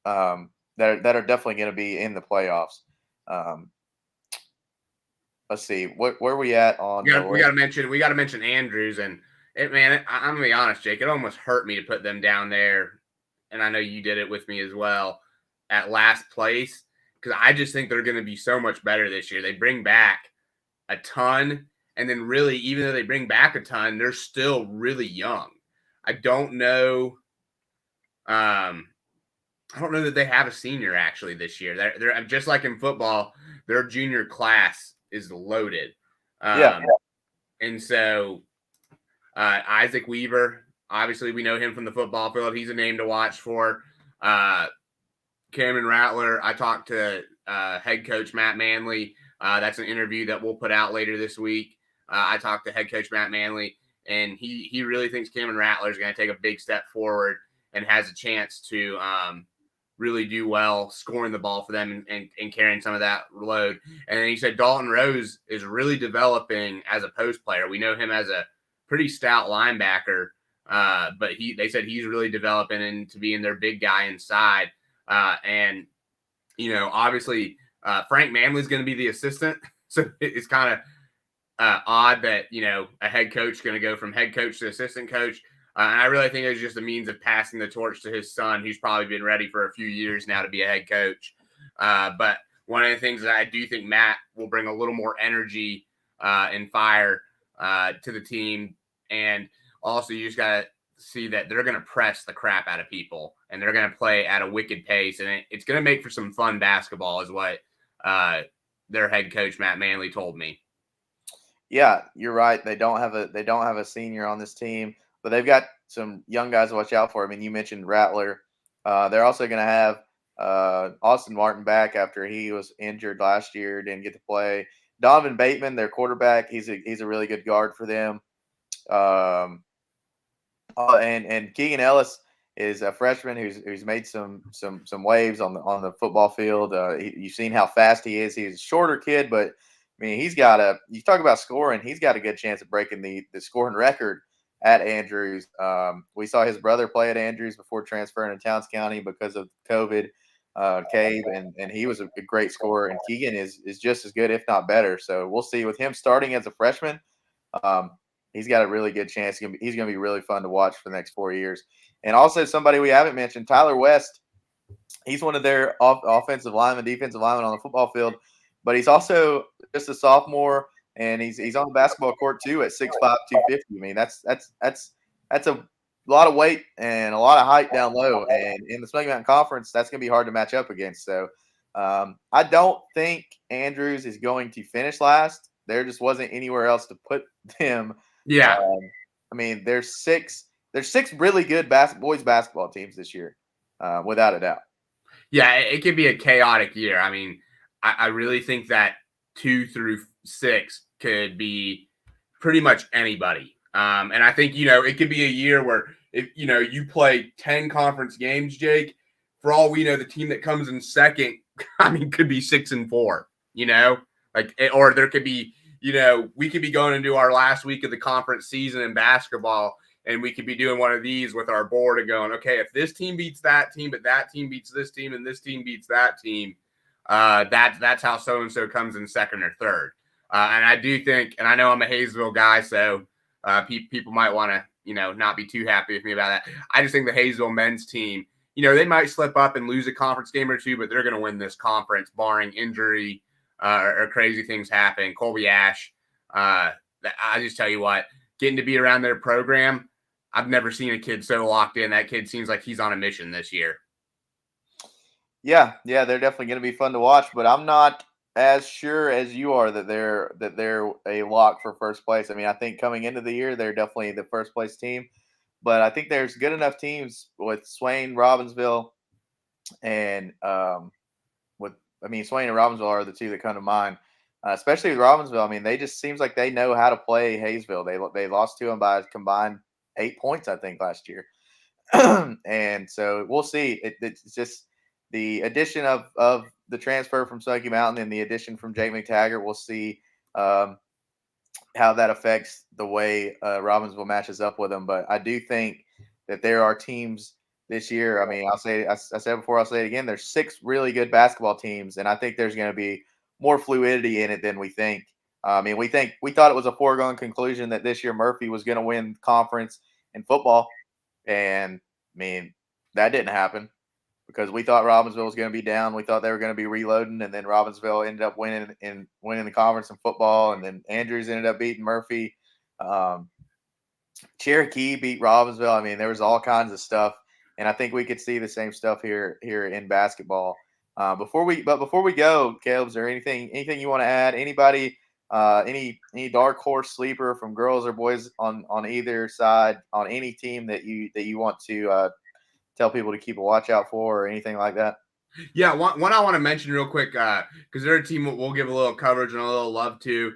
that are definitely going to be in the playoffs. Um, let's see where are we at on the we list. got to mention Andrews and I'm gonna be honest, Jake. It almost hurt me to put them down there, and I know you did it with me as well at last place because I just think they're going to be so much better this year. They bring back a ton, and then really, even though they bring back a ton, they're still really young. I don't know. I don't know that they have a senior actually this year. They're just like in football, their junior class is loaded. Yeah, And so Isaac Weaver, obviously we know him from the football field. He's a name to watch for. Cameron Rattler, I talked to head coach Matt Manley. That's an interview that we'll put out later this week. I talked to head coach Matt Manley, and he really thinks Cameron Rattler is going to take a big step forward and has a chance to really do well scoring the ball for them and carrying some of that load. And then he said Dalton Rose is really developing as a post player. We know him as a pretty stout linebacker, but they said he's really developing into being their big guy inside. And, obviously Frank Manley's going to be the assistant. So it's kind of odd that, a head coach is going to go from head coach to assistant coach. And I really think it's just a means of passing the torch to his son, who's probably been ready for a few years now to be a head coach. But one of the things that I do think Matt will bring a little more energy and fire to the team. And also you just got to see that they're going to press the crap out of people and they're going to play at a wicked pace. And it's going to make for some fun basketball is what their head coach, Matt Manley, told me. Yeah, you're right. They don't have a senior on this team, but they've got some young guys to watch out for. I mean, you mentioned Rattler. They're also going to have Austin Martin back after he was injured last year, didn't get to play. Donovan Bateman, their quarterback, he's a really good guard for them. Um, and Keegan Ellis is a freshman who's made some waves on the football field. You've seen how fast he is. He's a shorter kid, but I mean you talk about scoring. He's got a good chance of breaking the scoring record at Andrews. We saw his brother play at Andrews before transferring to Towns County because of COVID. Cave, and he was a great scorer. And Keegan is just as good, if not better. So we'll see with him starting as a freshman. Um, he's got a really good chance. He's gonna be really fun to watch for the next 4 years. And also somebody we haven't mentioned, Tyler West. He's one of their offensive linemen, defensive linemen on the football field, but he's also just a sophomore, and he's on the basketball court too at 6'5", 250. I mean, that's a lot of weight and a lot of height down low, and in the Smoky Mountain Conference, that's going to be hard to match up against. So I don't think Andrews is going to finish last. There just wasn't anywhere else to put them. Yeah. I mean, there's six really good boys basketball teams this year, without a doubt. Yeah, it could be a chaotic year. I mean, I really think that 2 through 6 could be pretty much anybody. And I think, it could be a year where if you play 10 conference games, Jake, for all we know, the team that comes in second, I mean, could be 6-4, or there could be, we could be going into our last week of the conference season in basketball, and we could be doing one of these with our board and going, okay, if this team beats that team, but that team beats this team, and this team beats that team, that's how so-and-so comes in second or third. And I do think, and I know I'm a Hayesville guy, so people might want to, not be too happy with me about that. I just think the Hayesville men's team, they might slip up and lose a conference game or two, but they're going to win this conference, barring injury or crazy things happen. Colby Ash, I just tell you what, getting to be around their program, I've never seen a kid so locked in. That kid seems like he's on a mission this year. Yeah, they're definitely going to be fun to watch, but I'm not as sure as you are that they're a lock for first place. I mean, I think coming into the year, they're definitely the first place team, but I think there's good enough teams with Swain, Robbinsville, and Swain and Robbinsville are the two that come to mind. Especially with Robbinsville, I mean, they just seems like they know how to play Hayesville. They lost to them by a combined 8 points, I think, last year. And so we'll see. It's just the addition of the transfer from Smoky Mountain and the addition from Jake McTaggart. We'll see how that affects the way Robbinsville matches up with them. But I do think that there are teams this year. I mean, I said before, I'll say it again. There's 6 really good basketball teams, and I think there's going to be more fluidity in it than we think. I mean, we thought it was a foregone conclusion that this year Murphy was going to win conference in football. And I mean, that didn't happen because we thought Robbinsville was going to be down. We thought they were going to be reloading, and then Robbinsville ended up winning the conference in football, and then Andrews ended up beating Murphy. Cherokee beat Robbinsville. I mean, there was all kinds of stuff, and I think we could see the same stuff here in basketball. Before we go, Caleb, is there anything you want to add? Anybody? Any dark horse sleeper from girls or boys on either side on any team that you want to tell people to keep a watch out for or anything like that? Yeah, one I want to mention real quick because they're a team we'll give a little coverage and a little love to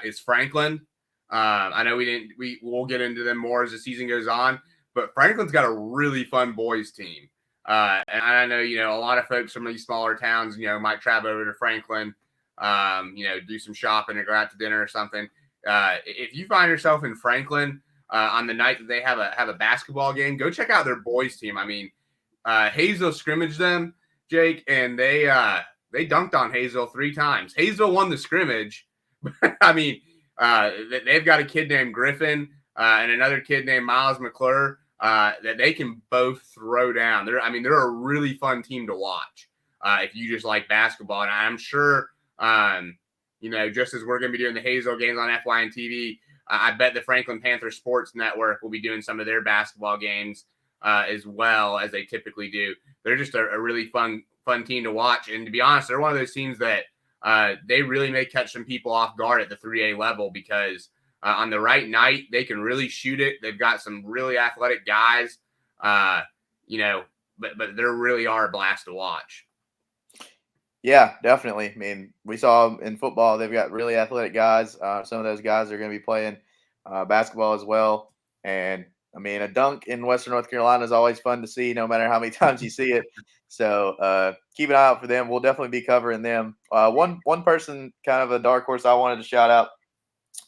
is Franklin. I know we'll get into them more as the season goes on, but Franklin's got a really fun boys team. And I know, a lot of folks from these smaller towns, might travel over to Franklin, do some shopping or go out to dinner or something. If you find yourself in Franklin on the night that they have a basketball game, go check out their boys team. I mean, Hayesville scrimmaged them, Jake, and they dunked on Hayesville 3 times. Hayesville won the scrimmage. I mean, they've got a kid named Griffin and another kid named Miles McClure that they can both throw down. They're a really fun team to watch if you just like basketball. And I'm sure, just as we're going to be doing the Hayesville games on FYN TV, I bet the Franklin Panther Sports Network will be doing some of their basketball games as well as they typically do. They're just a really fun team to watch. And to be honest, they're one of those teams that they really may catch some people off guard at the 3A level because on the right night, they can really shoot it. They've got some really athletic guys, but they really are a blast to watch. Yeah, definitely. I mean, we saw in football, they've got really athletic guys. Some of those guys are going to be playing basketball as well. And I mean, a dunk in Western North Carolina is always fun to see, no matter how many times you see it. So keep an eye out for them. We'll definitely be covering them. One person, kind of a dark horse, I wanted to shout out,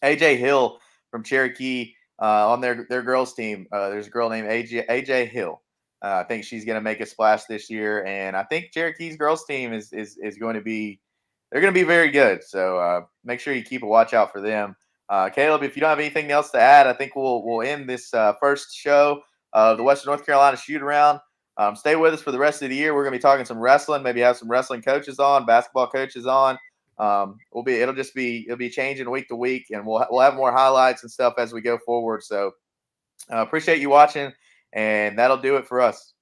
AJ Hill from Cherokee on their girls team. There's a girl named AJ Hill. I think she's going to make a splash this year, and I think Cherokee's girls team is going to be they're going to be very good. So make sure you keep a watch out for them. Caleb, if you don't have anything else to add, I think we'll end this first show of the Western North Carolina Shoot Around. Stay with us for the rest of the year. We're going to be talking some wrestling, maybe have some wrestling coaches on, basketball coaches on. It'll be changing week to week, and we'll have more highlights and stuff as we go forward. So appreciate you watching, and that'll do it for us.